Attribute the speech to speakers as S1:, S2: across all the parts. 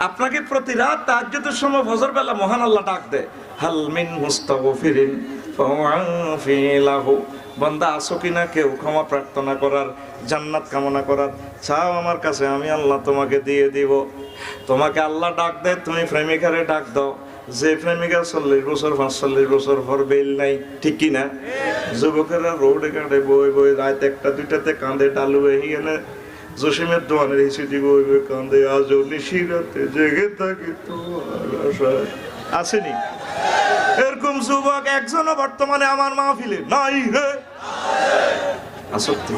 S1: আপনাকে প্রতি রাত তাহাজ্জুদের সময় ফজর বেলা মহান আল্লাহ ডাক দেয়, হাল মিন মুস্তাগফিরিন ফাওয়াফি লাহু, বান্দা আসো কিনা কেউ ক্ষমা প্রার্থনা করার, জান্নাত কামনা করার, চাও আমার কাছে, আমি আল্লাহ তোমাকে দিয়ে দিব। তোমাকে আল্লাহ ডাক দেয়, তুমি প্রেমিকারে ডাক দাও। যে প্রেমিকা 40 বছর 45 বছর পর বেল নাই, ঠিক কিনা? যুবকেরা রোডে কাটে বই বই, রাত 1টা 2টাতে কাঁদে, ডালু হয়ে গেলে জসিমের দোয়ানের হিসু দিব কাঁদে, আজ নিশিরাতে জেগে থাকি তোমার আশায়। আসেনি এরকম যুবক একজনও বর্তমানে আমার মাহফিলে নাই রে? আসক্তি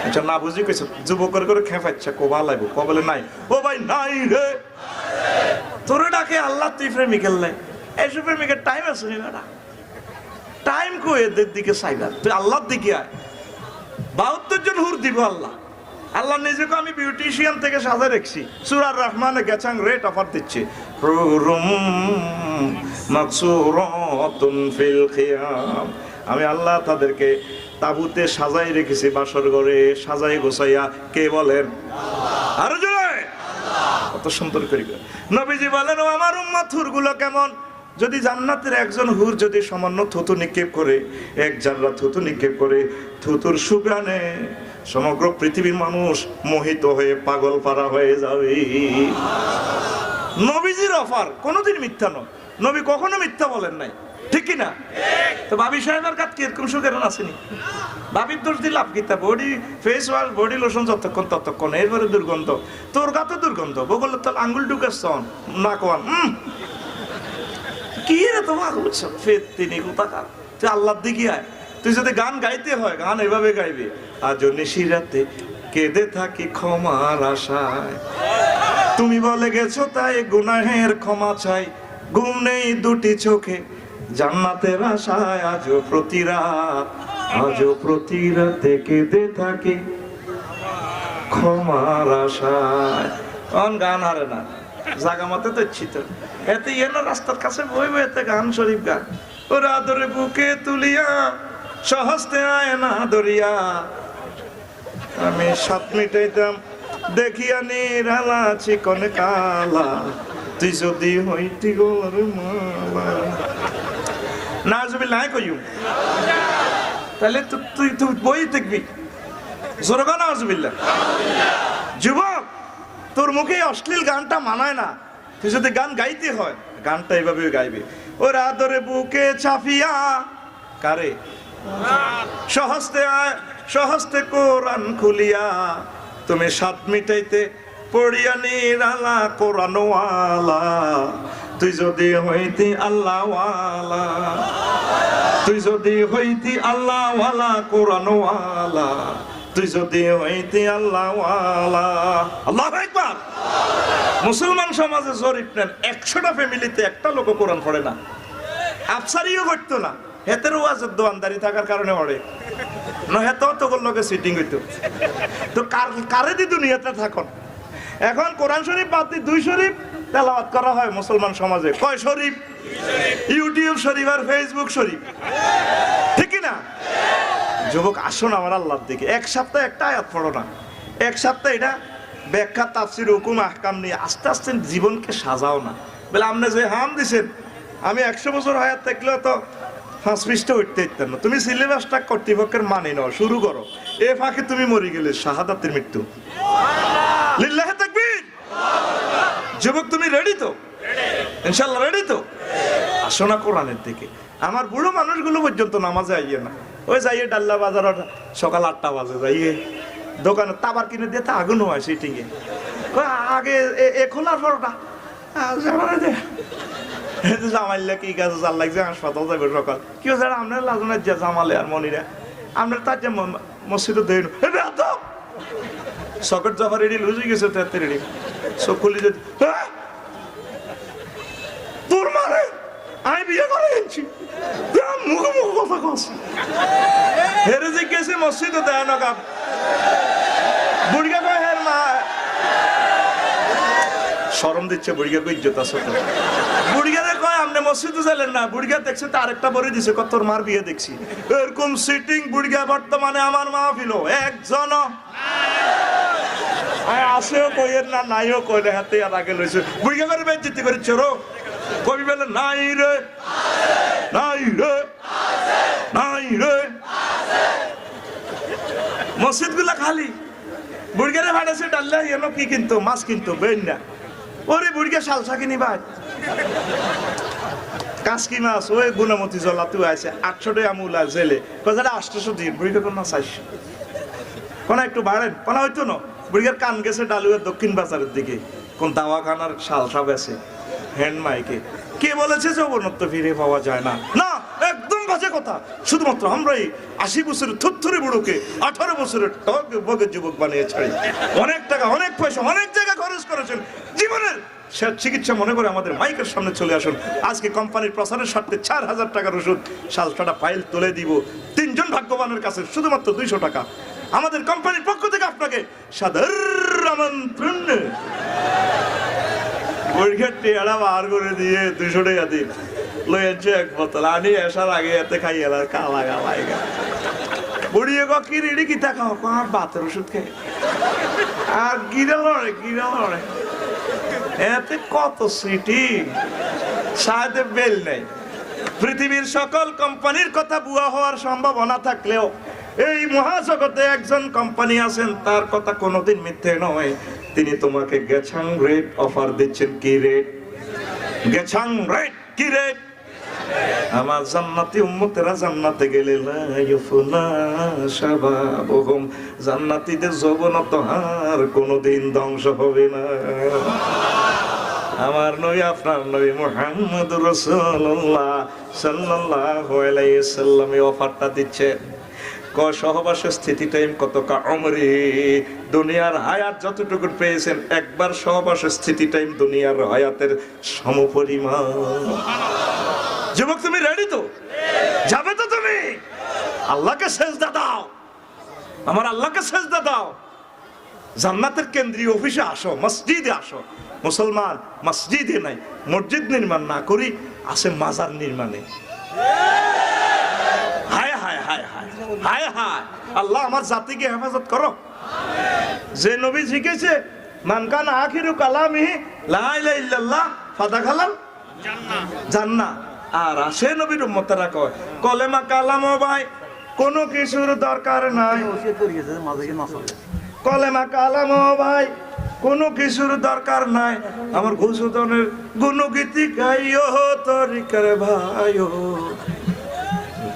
S1: আচ্ছা না বুঝি কইছ, যুবকের করে খেপাচ্ছা কোবা লাগবো, কবলে নাই, ও ভাই নাই রে। তোরে ডাকে আল্লাহ, তুই প্রেমিকের লাই, এইসব প্রেমিকের টাইম আছে না? টাইম কই এদের দিকে চাইলা, তুই আল্লাহর দিকে আয়। 72 জন হুর দিব আল্লাহ। আল্লাহ নিজেকে আমি বিউটিশিয়ান থেকে সাজা রেখছি। সূরা রহমানে গেছাং রেট অফার দিচ্ছে, হুরুম মাকসুরাতুন ফিল খিয়াম। আমি আল্লাহ তাদেরকে তাবুতে সাজাই রেখেছি, বাসর ঘরে সাজাই গোছাইয়া। কে বলেন? আরো জোরে। কত সুন্দর করে নবীজি বলেন, ও আমার উম্মত হুরগুলো কেমন? যদি জান্নাতের একজন হুর যদি সামান্য থুতু নিক্ষেপ করে, 1 জাররা থুতু নিক্ষেপ করে, থুতুর সুঘ্রাণে সমগ্র পৃথিবীর মানুষ মোহিত হয়ে পাগল পারা হয়ে যাবে। নবীজির অফার কোনোদিন মিথ্যা নয়, নবী কখনো মিথ্যা বলেন নাই, ঠিক কিনা? তো ভাবি সাহেবের কাছে কি এরকম সুখের আসেনি? ভাবির দোষ দিল লাভ কিতা, body face wash body lotion ততক্ষণ এরপরে দুর্গন্ধ, তোর গাতে দুর্গন্ধ, বগলের তাল আঙ্গুল ঢুকাচ্ছ না কোয়ান কি রে তোমার ফের তিনি কোথাকার? তুই আল্লাহর দিকে আয়। তুই যদি গান গাইতে হয়, গান এভাবে গাইবে, আজ নিশিরাতে কেঁদে থাকি ক্ষমার আশায়। তুমি বলে গেছো তাই গুনাহের ক্ষমা চাই, ঘুম নেই 2টি চোখে জান্নাতের আশায়। আজও প্রতি রাতে কেঁদে থাকি ক্ষমার আশায়। কোন গান হারে না, জাগা মতে তো ইচ্ছিত এতে ইয়ে না, রাস্তার কাছে বই বই এতে গান শরীফ গান। ওরা আদরে বুকে তুলিয়া সহস্তে আয় না দরিয়া, আমি 7 মিটাইতাম দেখিয়া নিরালা চিকন কালা, তুই যদি হইতি গোর মালা। নাজুবিল্লাহ কইউ, তাহলে তুই বই দেখবি জোরগা। নাজুবিল্লাহ। যুবক, তোর মুখে অশ্লীল গানটা মানায় না। তুই যদি গান গাইতে হয়, গানটা এইভাবে গাইবে, ওরা আদরে বুকে চাপিয়া, কারে? সহস্তে কোরআন খুলিয়া, তুমি 7 মিটাইতে পড়িয়া নিরালা কোরআনওয়ালা, তুই যদি হইতি আল্লাহওয়ালা, তুই যদি হইতি আল্লাহওয়ালা কোরআনওয়ালা, তুই যদি হইতি আল্লাহওয়ালা। আল্লাহু আকবার। মুসলমান সমাজে জরিপ নেন, 100টা ফ্যামিলিতে একটা লোক কোরআন পড়ে না। আফসারিও করতো না, হেতের ওয়াজের দোয়ানদারি থাকার কারণে পড়ে না, হেতেও তো লোকে সিটিং হইতো। তো কারে দি দুনিয়াতে থাকুন। এখন কোরআন শরীফ বাদ দিয়ে 2 শরীফ তেলাওয়াত করা হয় মুসলমান সমাজে। কয় শরীফ? ইউটিউব শরীফ আর ফেসবুক শরীফ, ঠিক না? যুবক, আসুন আমার আল্লাহর দিকে। 1 সপ্তাহে একটা আয়াত পড়ো না, 1 সপ্তাহে এটা ব্যাখ্যা তাফসীর হুকুম আহকাম নিয়ে আস্তে আস্তে জীবনকে সাজাও না। বলে আপনি যে হাম দিছেন, আমি 100 বছর হায়াত থাকলেও তো 5 পৃষ্ঠা উঠতে দিতেন না। তুমি সিলেবাসটা কর্তৃপক্ষের মানি নাও, শুরু করো। এ ফাঁকে তুমি মরে গেলে শাহাদাতের মৃত্যু। লিল্লাহি তাকবীর। যুবক, তুমি রেডি তো? ইনশাআল্লাহ রেডি তো? আসো না কোরআনের দিকে। আমার বুড়ো মানুষগুলো পর্যন্ত নামাজে আইয়ে না, ওই যাইয়ে ডাল্লা বাজার সকাল 8টা বাজে যাইয়ে দোকানে তাবার কিনে দিয়ে আগুন হয় সিটিংয়ে। আগে এ খোলার পরটা জামাইলে কি গাছ জাল লাগছে, হাসপাতাল যাবে সকাল। কেউ যারা আপনার লাজনের যে জামালে আর মনিরা আপনার তার যে মসজিদে দেন সকেট জফা রেডি লুজে গেছে, তেতে রেডি সব খুলি যদি তোর মারে আমি বিয়ে করে গেছি, মুখে মুখ কথা কস হেরে যে গেছে মসজিদে দেয় না কাপ বুড়িয়া কয় হের মা শরম দিচ্ছে, বুড়িয়া কই ইজ্জত আছে তো। বুড়িয়ারে কয় আপনি মসজিদে যাইলেন না, বুড়িয়া দেখছে তো আরেকটা বড়ি দিছে, কত তোর মার বিয়ে দেখছি। এরকম সিটিং বুড়িয়া বর্তমানে আমার মাহফিল একজন আসেও কইের না, নাইও কইলে হাতে আর আগে লইছে বুড়িয়া করে বেজ্জতি করে চোরো কবি বলে নাই রে নাই রে নাই রে। মসজিদ গুলা খালি, বুড়িয়ারে ভাড়াছে ডাল্লা এনো কি কিনতো, মাছ কিনতো, বেন না ওরে বুড়িয়া শালসা কিনি ভাই কাসকি মাছ ওই গুণামতি জলা তুই আছে 800 টাকা মূলা জেলে কজাটা 800 দিন বুড়িয়া কোন না 400 কোন একটু বাড়েন কোন হইতো না। বুড়িয়ার কান গেছে ডালুয়ের দক্ষিণ বাজারের দিকে কোন দাওয়াখানার শালসা বেছে হ্যান্ড মাইকে। কে বলেছে যে অবনত্ব ফিরে পাওয়া যায় না? না, একদম বাজে কথা। শুধুমাত্র আমরাই 80 বছরের থুরথুরি বুড়োকে 18 বছরের টক বগের যুবক বানিয়ে ছাড়ি। অনেক টাকা, অনেক পয়সা, অনেক জায়গা খরচ করেছেন জীবনের সে চিকিৎসা মনে করে আমাদের মাইকের সামনে চলে আসুন। আজকে কোম্পানির প্রচারের স্বার্থে 4000 টাকার ওষুধ শালসাটা ফাইল তুলে দিব 3 জন ভাগ্যবানের কাছে টাকা 200 আমাদের কোম্পানির পক্ষ থেকে আপনাকে সাদর আমন্ত্রণ। টেয়ারা বার করে দিয়ে 200 টাকা দিন লয়েছে এক বোতল আনি আসার আগে এতে খাই এলার কালা গালাই গা বুড়িয়ে কি রেডি কি খাও আর বাতের ওষুধ খেয়ে আর গিরা লড়ে এতে কত সিটি সাথে বেল নেই। পৃথিবীর সকল কোম্পানির কথা বুয়া হওয়ার সম্ভাবনা থাকলেও এই মহাজগতে একজন কোম্পানি আছেন, তার কথা কোনোদিন মিথ্যে নয়। তিনি তোমাকে গেছাং রেট অফার দিচ্ছেন। কি রেট? গেছাং রেট। কি রেট? আমার জান্নাতি উম্মতেরা জান্নাতে গেলে লা ইউফনা শাবাবুহুম, জান্নাতীদের যৌবনত আর কোনোদিন ধ্বংস হবে না। আমার নবী, আপনার নবী মুহাম্মদুর রাসূলুল্লাহ সাল্লাল্লাহু আলাইহি সাল্লাম এই অফারটা দিচ্ছেন। সহবাসের স্থিতি টাইম কত কা উমরি, দুনিয়ার হায়াত যতটুকু পেয়েছেন একবার সহবাসের স্থিতি টাইম দুনিয়ার হায়াতের সমপরিমাণ। যুবক তুমি রেডি তো? যাবে তো তুমি? আল্লাহকে সেজদা দাও, আমার আল্লাহকে সেজদা দাও। জান্নাতের কেন্দ্রীয় অফিসে আসো, মসজিদে আসো। মুসলমান মসজিদে নাই, মসজিদ নির্মাণ না করি আসে মাজার নির্মাণে। হায় হায় হায় হায় হায় হায়, আল্লাহ আমার জাতিকে হেফাজত করো। যে নবী শিখেছে মান কানা আখিরু কালামিহি লা ইলাহা ইল্লাল্লাহ ফাদাখালাল জান্নাহ, আর আসে নবীর উম্মতেরা কয় কলেমা কালামও ভাই কোনো কিছুর দরকার নাই। কলেমা কালামও ভাই কোনো কিছুর দরকার নাই, আমার ঘোষণের গুণগীতি গাইও তরিকার ভাইও।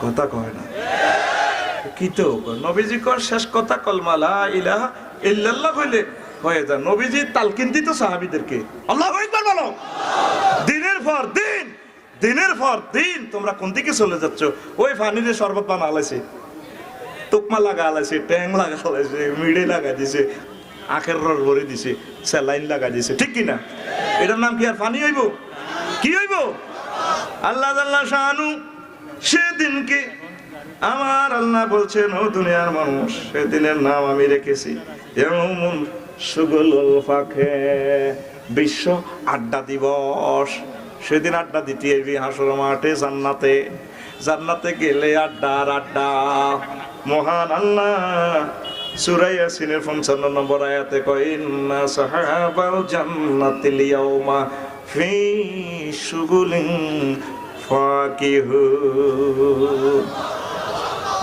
S1: কথা কয় না কি তো নবীজি কর শেষ কথা কলমা লা ইলাহা ইল্লাল্লাহ কইলে হয়ে যায়। নবীজি তালকিন দিত সাহাবীদেরকে, আল্লাহু আকবার বলো। দিনের পর দিন, দিনের পর দিন তোমরা কোন দিকে চলে যাচ্ছ? ওই ফানিরে শরবত বানালাইছে, তুকমা লাগা আলাইছে, ট্যাং লাগা আলাইছে, মিড়ে লাগা দিছে, আখের রস ভরে দিছে, স্যালাইন লাগা দিছে, ঠিক কিনা? এটার নাম কি আর পানি হইব? কি হইব? আল্লাহ জাল্লা শানু সেদিনকে আমার আল্লাহ বলছেন ও দুনিয়ার মানুষ, সেদিনের নাম আমি রেখেছি ইয়াউমুন শুগুলুল ফাখে, বিশ্ব আড্ডা দিবস। সেদিন আড্ডা দিতে এবি হাসর মাঠে জান্নাতে। জান্নাতে গেলে আড্ডা আর আড্ডা। মহান আল্লাহ সূরা ইয়াসিনের 55 নম্বর আয়াতে কয় ইন্না সাহাবাল জান্নাতিল ইয়াউমা ফি শুগুলিন ফাকিহুন।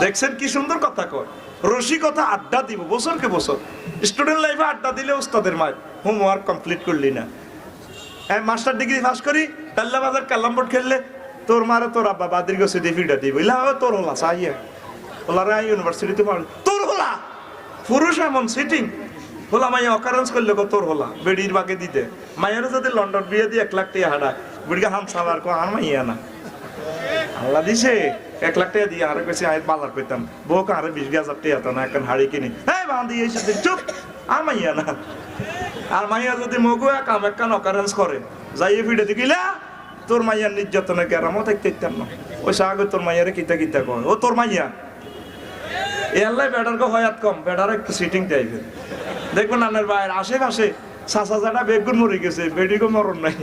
S1: দেখছেন কি সুন্দর কথা কয়, রসিকতা। আড্ডা দিব বছরকে বছর। স্টুডেন্ট লাইফে আড্ডা দিলে ওস্তাদের মার হোমওয়ার্ক কমপ্লিট করলি না, মাস্টার ডিগ্রি পাস করি টাল্লা বাজার কালাম বোর্ড খেললে তোর মারে তোর আব্বা বাদীর্ঘ সার্টিফিকেট দিব, ইলা তোর হলা চাইয়া ওলা রায় ইউনিভার্সিটিতে পড়ে তোর হলা। পুরুষ এমন সিটিং হলা মাইয়া অকারেন্স করলে তোর হলা বেডির বাগে দিতে। মায়ের যদি লন্ডন বিয়ে দিয়ে 1 লাখ টাকা হাঁটা বুড়িকে হাম সাবার কো আর মাইয়া না আল্লাহ দিছে 1 লাখ টাকা দিয়ে আর কইছে আয় বালার কইতাম বউকে আরে 20,000 টাকা তো না এখন হাড়ি কিনি হ্যাঁ বাঁধি এসে চুপ আর মাইয়া না। আর মাইয়া যদি মগু কাম একখান অকারেন্স করে যাইয়ে ফিরে দিকিলা তোর মাইয়ার নির্যাতনে কেরামও থাকতে ইত্যাম না। ওই সাগে তোর মাইয়ারে কিতা কিতা কয় ও তোর মাইয়া এ আল্লাহ বেটার কো হয়াত কম, বেটার একটু সিটিং চাইবে। দেখবেন নানের বাইরে আশেপাশে চাচা জানা বেগুন মরে গেছে, বেডিকে মরণ নাই।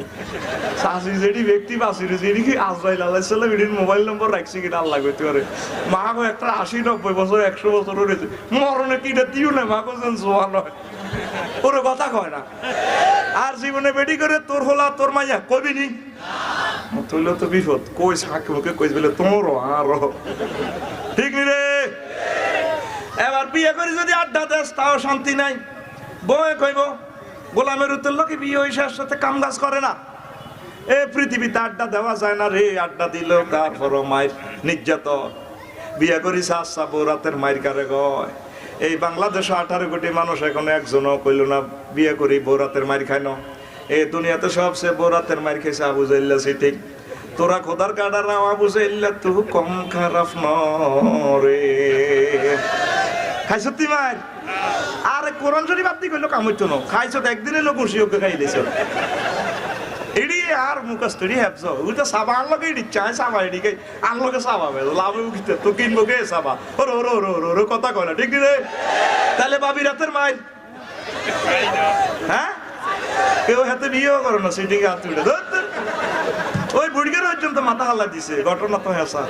S1: চাষি যেটি ব্যক্তি বাঁচি রয়েছে এটি কি আজরাইল আলাইহিস সালাম এটির মোবাইল নম্বর রাখছি কিনা আল্লাহ কইতে পারে। মা গো একটা 80-90 বছর 100 বছর রয়েছে মরণে কিটা দিও না মা গো যেন জোয়ান হয় ওর কথা কয় না। আর জীবনে বেটি করে তোর হলা তোর মাইয়া কবি নি তুইলো তো বিপদ কইস হাঁকে মুখে কইস বলে তোমরও আর ঠিক নি রে। এবার বিয়ে করে যদি আড্ডা দেস তাও শান্তি নাই। বয়ে কইব গোলামের উত্তর লোকে বিয়ে হয়েছে আর সাথে কাম কাজ করে না। এ পৃথিবীতে আড্ডা দেওয়া যায় না রে, আড্ডা দিল তারপরও মায়ের নির্যাতন। বিয়ে করিস আচ্ছা বৌরাতের মায়ের কারে গয়। এই বাংলাদেশে 18 কোটি মানুষ এখন একজনও কইল না বিয়ে করি বৌরাতের মায়ের খাই না। এই দুনিয়াতে সবচেয়ে বৌরাতের মায়ের খেয়েছে আবু জাইল্লা ঠিক। তোরা খোদার কাটার আবু জাইল্লা তু কম খারাপ নরে খাইছ তুই মায়ের। আরে কোরআন শরীফ আপনি কইলো কাম হইতো না, খাইছ একদিনে লোক খুশিওকে খাই দিছ এডি আর মুখস্থরি হ্যাপছ ওইটা সাবা আনলোকে এডি চাই সাবা এডিকে আনলোকে সাবা বে লাভে উঠিতে তো কিনবো কে সাবা ওর ওর ওর ওর ওর কথা কয় না ঠিক রে। তাহলে বাবি রাতের মাইল হ্যাঁ কেউ হাতে বিয়েও করো না সিটিং হাত তুলে ওই বুড়িকে পর্যন্ত মাথা হাল্লা দিছে ঘটনা তো হেসা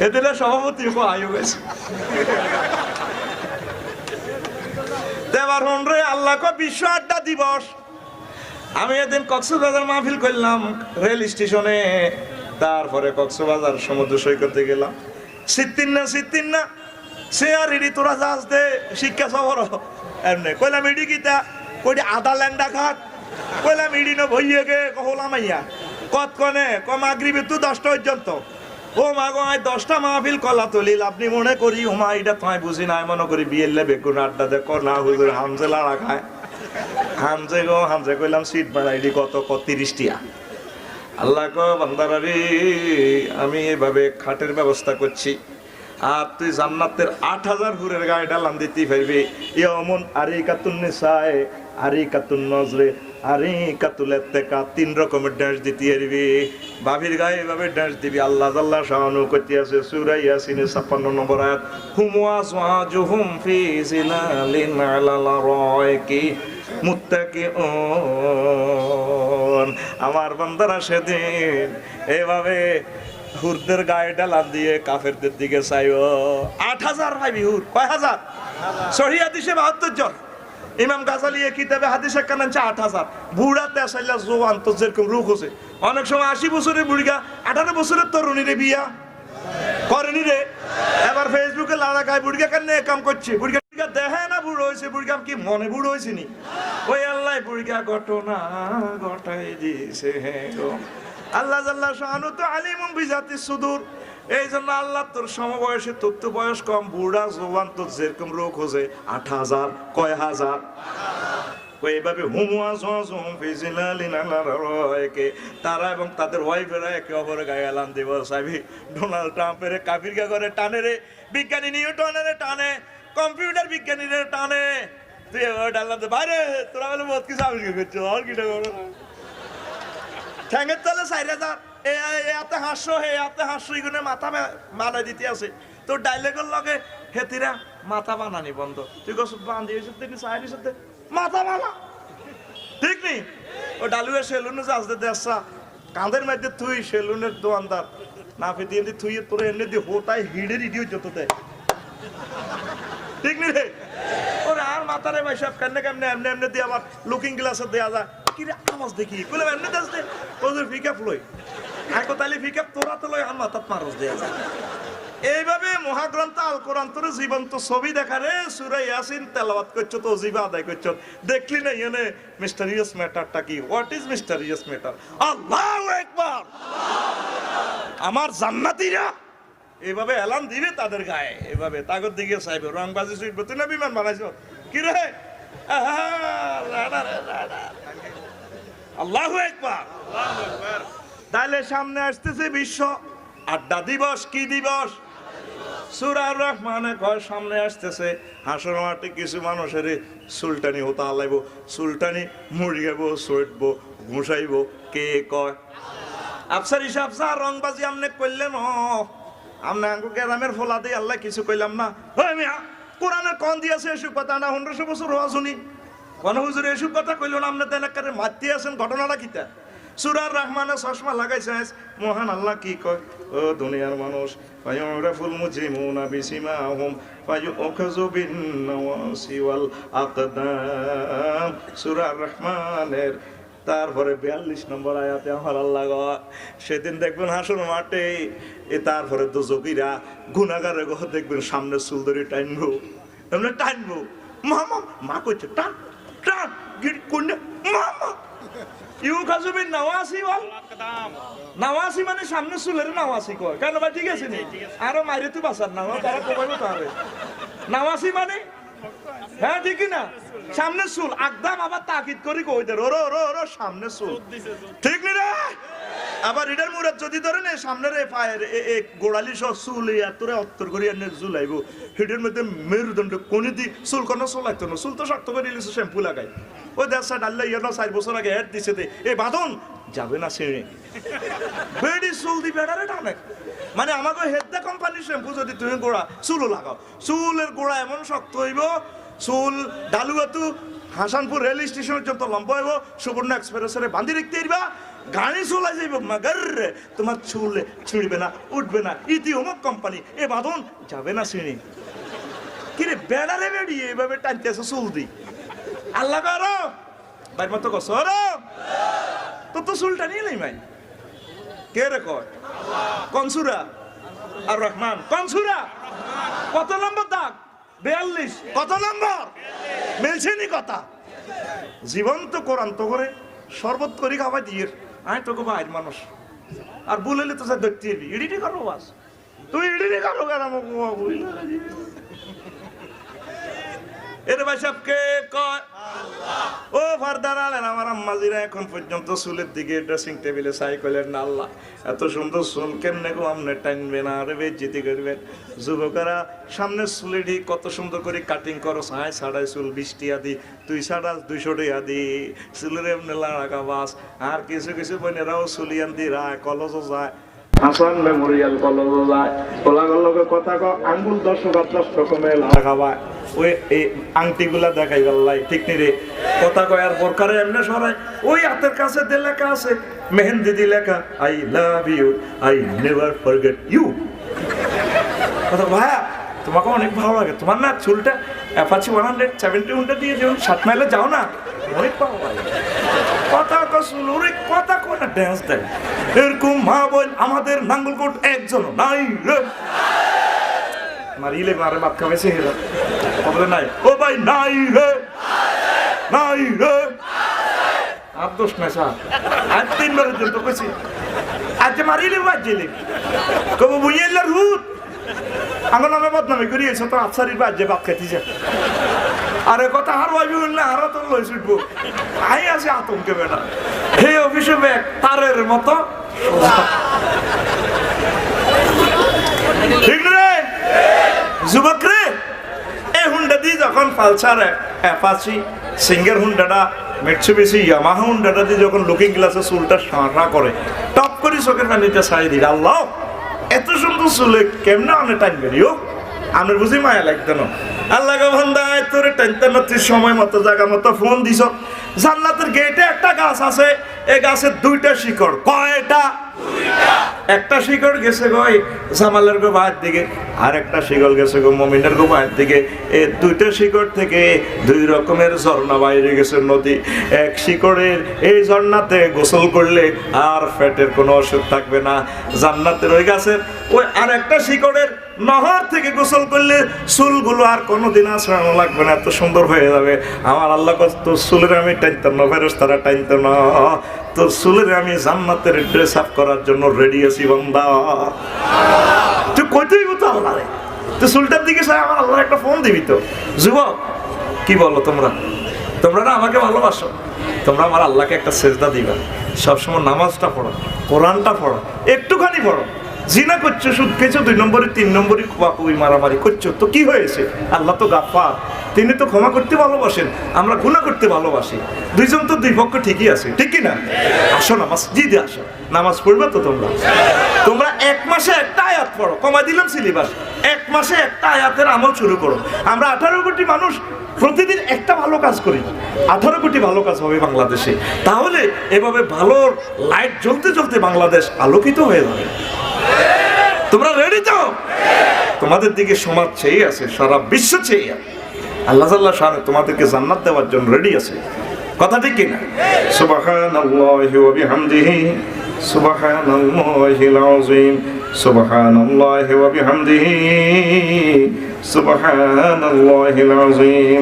S1: এদের সভাপতি আয়ু গেছে দেবার হন রে আল্লাহ কো বিশ্ব আড্ডা দিবস। আমি এদিন কক্সবাজার মাহফিল করলাম রেল স্টেশনে, তারপরে কক্সবাজার সমুদ্র সৈকতে গেলাম। সিত্তিন না সে আর ইডি তোরা যাস দে শিক্ষা সবর এমনি কইলাম ইডি কিতা কইডি আদা ল্যান্ডা খাট কইলাম ইডি ন ভইয়ে গে কহলাম আইয়া কত কনে কম আগ্রিবে তুই 10টা পর্যন্ত। ও মা গো আই 10টা মাহফিল কলা তলিল আপনি মনে করি ওমা এটা তোমায় বুঝি না মনে করি বিয়েলে বেগুন আড্ডা দে না হুজুর হামজে লাড়া খায় হামজে কইলাম সিট বাড়াইডি কত 30 টিয়া। আল্লাহ কো বান্দারা রে আমি এভাবে খাটের ব্যবস্থা করছি আর তুই জান্নাতের 8000 হুরের গায়ে ডালান দিতে পারবি। ইয়মুন আরিকাতুন নিসায়ে আরিকাতুন নজরে আরিকাতুল ইত্তিকা 3 রকমের ডান্স দিতে পারবি। বাবির গায়ে এভাবে ডান্স দিবি। আল্লাহ আল্লাহ শাহানু কইতে আছে সূরা ইয়াসিনের 56 নম্বর আয়াত হুম ওয়াজওয়াজুহুম ফি জিলালিন আলাল রায়কি মুত্তাকিউন। আমার বান্দারা সেদিন এভাবে হুরদের গায়ে ডালান দিয়ে কাফেরদের দিকে চাইও। 8000 ভাই হুর কয় হাজার সহিহ হাদিসে 72 জন। ইমাম গাজালি এই কিতাবে হাদিসে কান 8000 বুড়াতে আসাইলা জওয়ান তো যেরকম রূপ আছে। অনেক সময় 80 বছরের বুড়িগা 18 বছরের তরুণী রে বিয়া করেনি রে। এবার ফেসবুকে লাড়া গায় বুড়িগা কেন কাম করছে বুড়িগা দেখে না বুড়ো হয়েছে বুড়িগা কি মনে বুড়ো হয়েছে নি। ওই আল্লাহ বুড়িগা ঘটনা ঘটাই দিয়েছে হ্যাঁ গো। আল্লাহ জাল্লাহ শাহানু তো আলিমুম বিজাতি সুদূর। এই জন্য আল্লাহ তোর সমবয়সে তোর তো বয়স কম বুড়া জওয়ান তোর যেরকম রোগ হয়েছে 8000 কয় হাজার এইভাবে তারা এবং তাদের ওয়াইফেরা একে অপরের গায়ে এলান দিব সাবি। ডোনাল্ড ট্রাম্পের কাফিরকা করে টানে রে, বিজ্ঞানী নিউটনের টানে, কম্পিউটার বিজ্ঞানীর টানে। তুই ডাল্লা বাইরে তোরা বলে বহুত কিছু আবিষ্কার করছো আর কিটা করো ঠ্যাঙের তলে 4000 এতে হাস্য হে এতে হাস্য এগুলো মাথা মানা দিতে আছে তোর ডাইলেগের লগে হেতিরা মাথা বানানি বন্ধ। তুই কস বান্ধি দেখি সাইনি সাথে মাথা বানা ঠিক নি। ও ডালুয়ের সেলুনে আসতে দেশা কাঁধের মধ্যে তুই সেলুনের দোকানদার না ফেতে এমনি তুই তোর এমনি দিয়ে হোটাই হিডের ইডিও যত দেয় ঠিক নি রে। ওরে আর মাথারে ভাই সব কেমনে কেমনে এমনি এমনি দিয়ে আবার লুকিং গ্লাসে দেওয়া যায় কি রে আওয়াজ দেখি বলে এমনি দেশ দে ওদের পিকআপ লই আইকো তালি পিকআপ তোরা তো লই আর মাথাত মারজ দেয়া যায়। এইভাবে মহাগ্রন্থ আল কোরআন তোর জীবন্ত ছবি দেখা রে সূরা ইয়াসিন তেলাওয়াত করছো তো জিবা আদায় করছো দেখলি না এনে মিস্টেরিয়াস ম্যাটারটা কি। What is mysterious matter? আল্লাহু আকবার। আমার জান্নাতীরা এইভাবে এলান দিবে তাদের গায়ে এভাবে তাগর দিকে চাইবে রংবাজি সুইট তুই না বিমান বানাইছো কি রে আল্লাহু আকবার। তাহলে সামনে আসতেছে বিশ্ব আড্ডা দিবস। কি দিবস? সূরা আর রহমানে কয় সামনে আসতেছে হাসর মাঠে কিছু মানুষের সুলতানি হতা হালাইব, সুলতানি মুড়িয়াবো, সইটবো, ঘুষাইব। কে কয়? আফসার হিসাব স্যার রংবাজি আমনে করলেন আমনে আঙ্গু গ্রামের ফোলা দিয়ে আল্লাহ কিছু কইলাম না। ওই মিয়া কোরআনের কোন দিয়েছে এসব কথা না 1500 বছর হওয়া শুনি কোন হুজুর এসব কথা কইল না। আপনি তো এলাকারে মারতে আছেন ঘটনাটা কিতা? সূরা রহমানে চশমা লাগাইছিস মহান আল্লাহ কি কয় ও দুনিয়ার মানুষ ফায়ুরাফুল মুজরিমুনা বিসিমাহুম ফায়ুখাযু বিন নাওয়াসি ওয়াল আকদাম সূরা রহমানের তারপরে 42 নম্বর আয়াতে আমার আল্লাহ সেদিন দেখবেন হাসর মাঠে তারপরে দুজকিরা গুনাহগারে দেখবেন সামনে চুল ধরে টানবো এমনি টানবো মামা মা কইছে টান টান গিট কোনে মামা ইউখাযুবিন নাওয়াসি ওয়াল আকদাম নাওয়াসি মানে সামনে চুলের নাওয়াসি কয় কেন ভাই ঠিক আছে নি আরো মাইরে তুই বাসার না তারা কমাইবো তারে নাওয়াসি মানে হ্যাঁ ঠিকই না সামনে চুল একদম আবার তাকিদ করি কই দে রো রো রো সামনে চুল ঠিক নি রে আবার এটার মুরাদ যদি ধরেন সামনের পায়ের গোড়ালি সব চুল এতরে অত্তর করি এনে ঝুলাইবো হেডের মধ্যে মেরুদণ্ড কোনি দি চুল কোনো চলাইতো না চুল তো শক্ত করে নিয়েছে শ্যাম্পু লাগাই ওই দেড়শা ডাল্লা ইয়ে 4 বছর আগে হেড দিছে দে এ বাঁধন যাবে না ছিঁড়ে বেডি চুল দি বেড়ারে টানে মানে আমাকে হেডদা কোম্পানির শ্যাম্পু যদি তুমি গোড়া চুলও লাগাও চুলের গোড়া এমন শক্ত হইব চুল ডালুয়াতু হাসানপুর রেল স্টেশন পর্যন্ত লম্বা হইব সুবর্ণ এক্সপ্রেসরে বাঁধি রাখতে পারবা গাড়ি চলাই যাইব মাগার তোমার চুল ছিঁড়বে না উঠবে না ইতি অমুক কোম্পানি এ বাঁধন যাবে না ছিঁড়ে কিরে বেড়ারে বেড়িয়ে এভাবে টানতেছে চুল দি আল্লাহ করো ভাই মতো কসর তো চুলটা নিয়ে নেই ভাই কে রে কয় কনসুরা আর রহমান কনসুরা কত নম্বর দাগ 42 কত নম্বর মিলছে নি কথা জীবন্ত কোরআন তো করে শরবত করি খাওয়াই দিয়ে আয় তোকে বাইর মানুষ আর বলেলে তো স্যার দেখতে এলি ইডিটি করো বাস তুই ইডিটি করো কেন এর ভাই সাহেবকে কয় ও ফারদার আলেন আমার আম্মাজিরা এখন পর্যন্ত চুলের দিকে ড্রেসিং টেবিলে সাইকেলের না আল্লাহ এত সুন্দর চুল কেমনে গো আমনে টানবে না আরে বেজ্জিতি করবেন যুবকেরা সামনে চুলে ঠিক কত সুন্দর করে কাটিং করো সাড়ে সাড়াই চুল 20 টিয়া দি তুই সাড়া 200 টিয়া দি চুলের এমনি লাড়াকা বাস আর কিছু কিছু বোনেরাও চুলিয়ান দি রায় কলেজও যায় হাসান মেমোরিয়াল কলেজ যায় কোলাগলকে কথা কো আঙ্গুল 10 রকমের লাগাবা ওই এই আংটিগুলা দেখাই আল্লাহ ঠিক নি রে কথা কয় আর বরকারে এমনি সরাই ওই হাতের কাছে দে লেখা আছে মেহেন্দি দি লেখা I love you I never forget you কথা ভাই তোমাকে অনেক ভালো লাগে তোমার না চুলটা অ্যাপাচি 170 দিয়ে যেমন 7 মাইলে যাও না অনেক ভালো লাগে কথা কসুল ওরে কথা কোনা ড্যান্স দেয় এরকম মা বল আমাদের নাঙ্গলকোট একজন নাই রে মারিলে মারে বাপ খাবেছে হেরা বলে নাই ও ভাই নাই রে আর দোষ নাই স্যার আজ 3 বারের জন্য কইছি আজ মারিলে বাজলে কব বুইয়েলার হুত আমার নামে বদনামি করিয়েছে তো আছারির বাজে বাপ খেতেছে আরে কথা হার ভাবি না আরো তো লই ছুটবো আই আছে আতঙ্কে বেটা হে অফিসে ব্যাগ তারের মতো ঠিক রে যুবক রে এই হুন্ডা দিয়ে যখন পালসার অ্যাপাচি সিঙ্গের হুন্ডাটা মিটসুবিশি ইয়ামাহা হুন্ডাটা দিয়ে যখন লুকিং গ্লাসে চুলটা সাঁড়া করে টপ করে চোখের পানিটা ছাড়ি দিল আল্লাহ এত সুন্দর চুলে কেমনে অনেক টাইম বেরিও আমার বুঝি মায়া লাগতো না আল্লাহ ভান্দায় তোর টাইম তুই সময় মতো জায়গা মতো ফোন দিছ জান্নাতের গেটে একটা গাছ আছে এই গাছের 2টা শিকড় কয়টা একটা শিকড় গেছে গো জামালের গো বাড়ির দিকে আর একটা শিকড় গেছে গো মমিনের গো বাড়ির দিকে এই 2টা শিকড় থেকে 2 রকমের ঝর্ণা বাইরে গেছে নদী এক শিকড়ের এই ঝর্ণাতে গোসল করলে আর পেটের কোনো অসুখ থাকবে না জান্নাতের ওই গাছের ওই আর একটা শিকড়ের নহর থেকে গোসল করলে চুলগুলো আর কোনোদিন আছড়ানো লাগবে না এত সুন্দর হয়ে যাবে আমার আল্লাহ তোর চুলের আমি টাইনতাম না ফেরেশতারা টাইনতাম না তোর চুলের আমি জান্নাতের ড্রেস আপ করার জন্য রেডি আছি বান্দা তুই কইতেই তো আল্লাহ রে তুই চুলটার দিকে চাই আমার আল্লাহ একটা ফোন দিবি তো যুবক কি বলো তোমরা না আমাকে ভালোবাসো তোমরা আমার আল্লাহকে একটা সেজদা দিবা সবসময় নামাজটা পড়ো কোরআনটা পড়ো একটুখানি পড়ো জিনা করছো সুদ খেয়েছো 2 নম্বরে 3 নম্বরে কুয়াকুই মারামারি করছো তো কি হয়েছে আল্লাহ তো গাফফার তিনি তো ক্ষমা করতে ভালোবাসেন আমরা গুনাহ করতে ভালোবাসি দুইজন তো দুই পক্ষ ঠিকই আছে ঠিক কি না আসো না মসজিদে আসো নামাজ পড়বে তো তোমরা 1 মাসে একটা আয়াত পড়ো কমাই দিলাম সিলেবাস এক মাসে একটা আয়াতের আমল শুরু করো। আমরা 18 কোটি মানুষ প্রতিদিন একটা ভালো কাজ করি, 18 কোটি ভালো কাজ হবে বাংলাদেশে। তাহলে এভাবে ভালো লাইট জ্বলতে জ্বলতে বাংলাদেশ আলোকিত হয়ে যাবে। তোমরা রেডি তো? তোমাদের দিকে সমাজ চেয়ে আছে, সারা বিশ্ব চেয়ে আছে। আল্লাহ তাআলা তোমাদেরকে জান্নাত দেওয়ার জন্য রেডি আছে। কথা ঠিক কিনা? সুবহানাল্লাহি ওয়া বিহামদিহি সুবহানাল্লাহিল আযীম সুবহানাল্লাহি ওয়া বিহামদিহি সুবহানাল্লাহিল আযীম।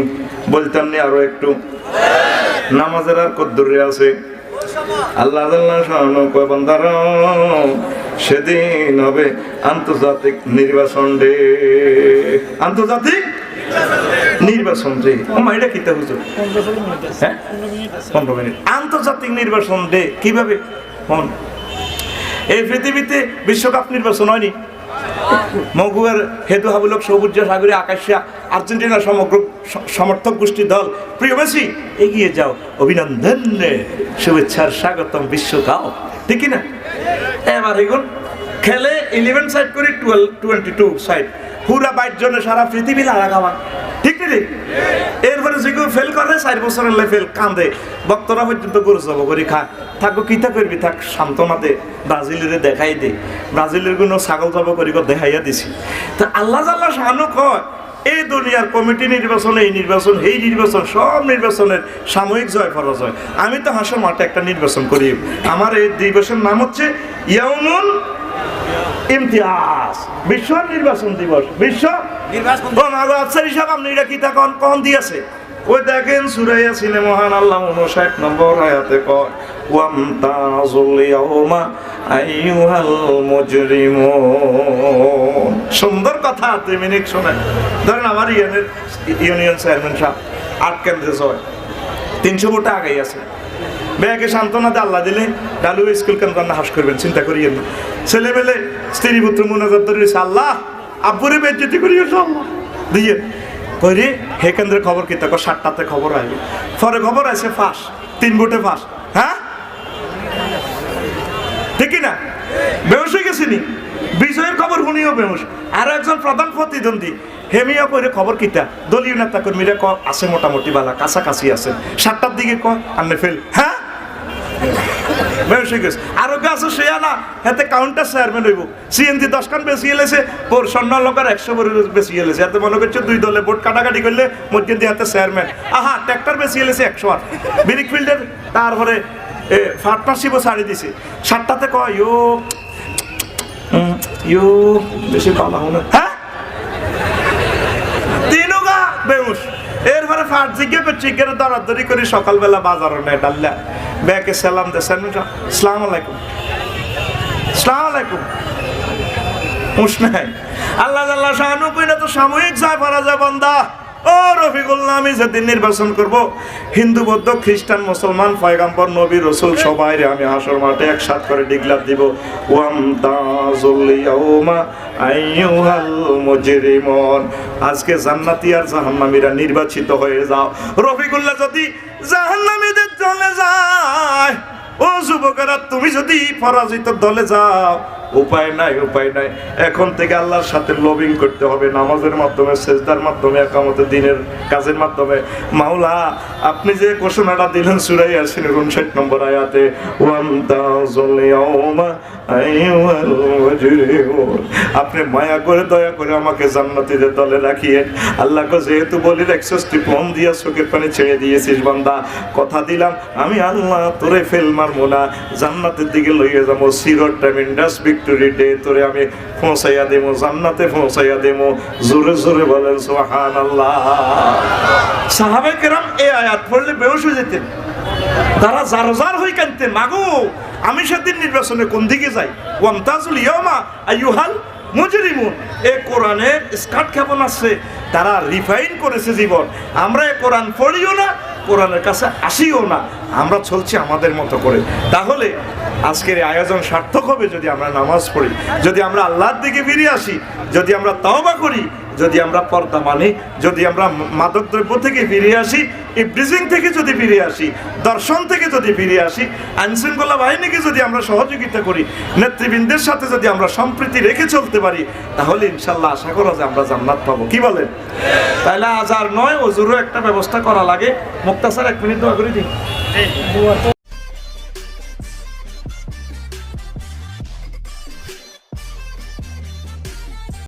S1: বলতাম নি আরো একটু? নামাজের আর কদ্দুরে আছে। আল্লাহ তাআলা শানু কয় বান্দারা, সেদিন হবে আন্তর্জাতিক নির্বাচন ডে। আন্তর্জাতিক নির্বাচন ডে। ও মা, এটা কিতা হুজুর? হ্যাঁ, 15 মিনিট। আন্তর্জাতিক নির্বাচন ডে কিভাবে? এই পৃথিবীতে বিশ্বকাপ নির্বাচন হয়নি? মগুয়ার হেতু হাবুলক সবুজ সাগরে আকাশিয়া আর্জেন্টিনার সমগ্র সমর্থক গোষ্ঠী দল, প্রিয় মেসি এগিয়ে যাও, অভিনন্দন, শুভেচ্ছার স্বাগতম বিশ্বকাপ। ঠিক না? এবার এগুন খেলে 11 সাইড করে 22 সাইড, পুরা 22 জনে সারা পৃথিবী লাগাবা। ঠিক নেই? এরপরে যেগুলো ফেল করে 4 বছরের ফেল কান্দে, বক্তরা পর্যন্ত গরু জব করে খা থাকো, কিতা করবি, থাক সান্ত্বনা দে, ব্রাজিলের দেখাই দে, ব্রাজিলের কোনো ছাগল জব করি দেখাইয়া দিছি। তো আল্লাহ জাল্লাহ শাহানু কয়, এই দুনিয়ার কমিটি নির্বাচন, এই নির্বাচন, এই নির্বাচন, সব নির্বাচনের সাময়িক জয় পরাজয়। আমি তো হাসর মাঠে একটা নির্বাচন করি। আমার এই দিবসের নাম হচ্ছে ইয়াউমুল ইমতিয়াজ, বিশ্ব নির্বাচন দিবস। বিশ্ব নির্বাচন হিসাব আপনি এটা কি কখন দিয়েছে? ওই দেখেন সূরা ইয়াসিনে মহান আল্লাহ 59 নম্বর আয়াতে কয়, ওয়ামতাজুল ইয়াউমা আইয়ুহাল মুজরিমুন। সুন্দর কথা, 2 মিনিট শোনেন। ধরেন আমার ইউনিয়ন চেয়ারম্যান সাহেব 8 কেন্দ্রে জয়, 300 ভোটে আগে আছে। ব্যাগে সান্ত্বনাতে আল্লাহ দিলে ডালু স্কুল কেন্দ্র হাস করবেন, চিন্তা করিয়েন না। ছেলে মেলে স্ত্রী পুত্র মুনাজাত ধরেছে, আল্লাহ আব্বুরে বেজ্জতি করিয়ে দিয়ে করি। হে কেন্দ্রের খবর কি তাকে 7টাতে খবর আসবে, পরে খবর আছে ফাঁস, 3 ভোটে ফাঁস। হ্যাঁ, ঠিকই না? বেহুশ হয়ে গেছিনি, বিজয়ের খবর শুনিও বেহুশ। আরো একজন প্রধান প্রতিদ্বন্দ্বী হেমিয়া করে খবর কিতা, দলীয় নেতা কর্মীরা আছে মোটামুটি বালা, কাছাকাছি আছে, 7টার দিকে আনলে ফেল। হ্যাঁ, বেহুশ হয়ে গেছে। আরো আছে সে না হাতে কাউন্টার চেয়ারম্যান হইব, সিএনজি 10 খান বেশি এলেছে, বোর স্বর্ণ লোকের 100 বোর বেশি এলেছে। এতে মনে করছে 2 দলে ভোট কাটাকাটি করলে মধ্যে দিয়ে হাতে চেয়ারম্যান। আহা, ট্র্যাক্টর বেশি এলেছে 108, ব্রিক ফিল্ডের তারপরে পার্টনারশিপও ছাড়ি দিছে। 7টাতে কয় ইউ বেশি ভালো হলো। হ্যাঁ, তিনগা বেহুশ। এরপরে ফাট জিজ্ঞে চিকের দরাদরি করে সকালবেলা বাজার নেয় ডাল্লা, ব্যাকে সালাম দেন, আসসালামু আলাইকুম, আসসালামু আলাইকুম। আল্লাহ আল্লাহ শাহানু কইনা তো সাময়িক যায় পারা যায় বান্দা। ও রফিকুল্লাহ, আমি যেদিন নির্বাচন করব, হিন্দু বৌদ্ধ খ্রিস্টান মুসলমান পয়গম্বর নবী রসুল সবাইরে আমি হাসর মাঠে একসাথ করে ডিক্লার দিব, ওয়ামতাজুল ইয়াউমা আইয়ুহাল মুজরিমুন। আজকে জান্নাতি আর জাহান্নামীরা নির্বাচিত হয়ে যাও। রফিকুল্লাহ যদি জাহান্নামীদের দলে যায়, ও যুবকেরা তুমি যদি পরাজিত দলে যাও, উপায় নাই, উপায় নাই। এখন থেকে আল্লাহর সাথে লবিং করতে হবে, নামাজের মাধ্যমে, সেজদার মাধ্যমে, একামতে দিনের কাজের মাধ্যমে। মাওলা, আপনি যে ঘোষণাটা দিলেন সূরা ইয়াসিনের 59 নম্বর আয়াতে, ওয়ামতাজুল ইয়াউমা আইয়ুহাল মুজরিমুন, আপনি মায়া করে দয়া করে আমাকে জান্নাতীদের দলে রাখিয়েন। আল্লাহকে যেহেতু বলি রাখছিস, তুই ফোন দিয়া চোখের পানি ছেড়ে দিয়েছিস বান্দা, কথা দিলাম আমি আল্লাহ তোরে ফেল মারবো না, জান্নাতের দিকে লইয়ে যাবো। সিরত টাইম ইন্ডাস ভিক্টরি ডে তোরে আমি পৌঁছাইয়া দেবো, জান্নাতে পৌঁছাইয়া দেবো। জোরে জোরে বলেন সুবহানাল্লাহ। সাহাবায়ে কেরাম এই আয়াত পড়লে বেহুশ হয়ে যেতেন, তারা জারজার হয়ে কাঁদতেন, মাগো আমি সেদিন নির্বাচনে কোন দিকে যাই। ওয়ামতাজুল ইয়াউমা আইয়ুহাল মুজরিমুন, এ কোরআনের স্কার্ট কেমন আছে, তারা রিফাইন করেছে জীবন। আমরা এ কোরআন পড়িও না, কোরআনের কাছে আসিও না, আমরা চলছি আমাদের মতো করে। তাহলে আজকের এই আয়োজন সার্থক হবে যদি আমরা নামাজ পড়ি, যদি আমরা আল্লাহর দিকে ফিরে আসি, যদি আমরা তওবা করি, যদি আমরা পর্দা মানি, যদি আমরা মাদকদ্রব্য থেকে ফিরে আসি, ইবলিজিং থেকে যদি ফিরে আসি, দর্শন থেকে যদি ফিরে আসি, আইনশৃঙ্খলা বাহিনীকে যদি আমরা সহযোগিতা করি, নেতৃবৃন্দের সাথে যদি আমরা সম্প্রীতি রেখে চলতে পারি, তাহলে ইনশাল্লাহ আশা করা যে আমরা জান্নাত পাবো। কি বলেন? তাইলে আজ আর নয়, ওজুরও একটা ব্যবস্থা করা লাগে। মুক্তাসার 1 মিনিট দোয়া করে দিই।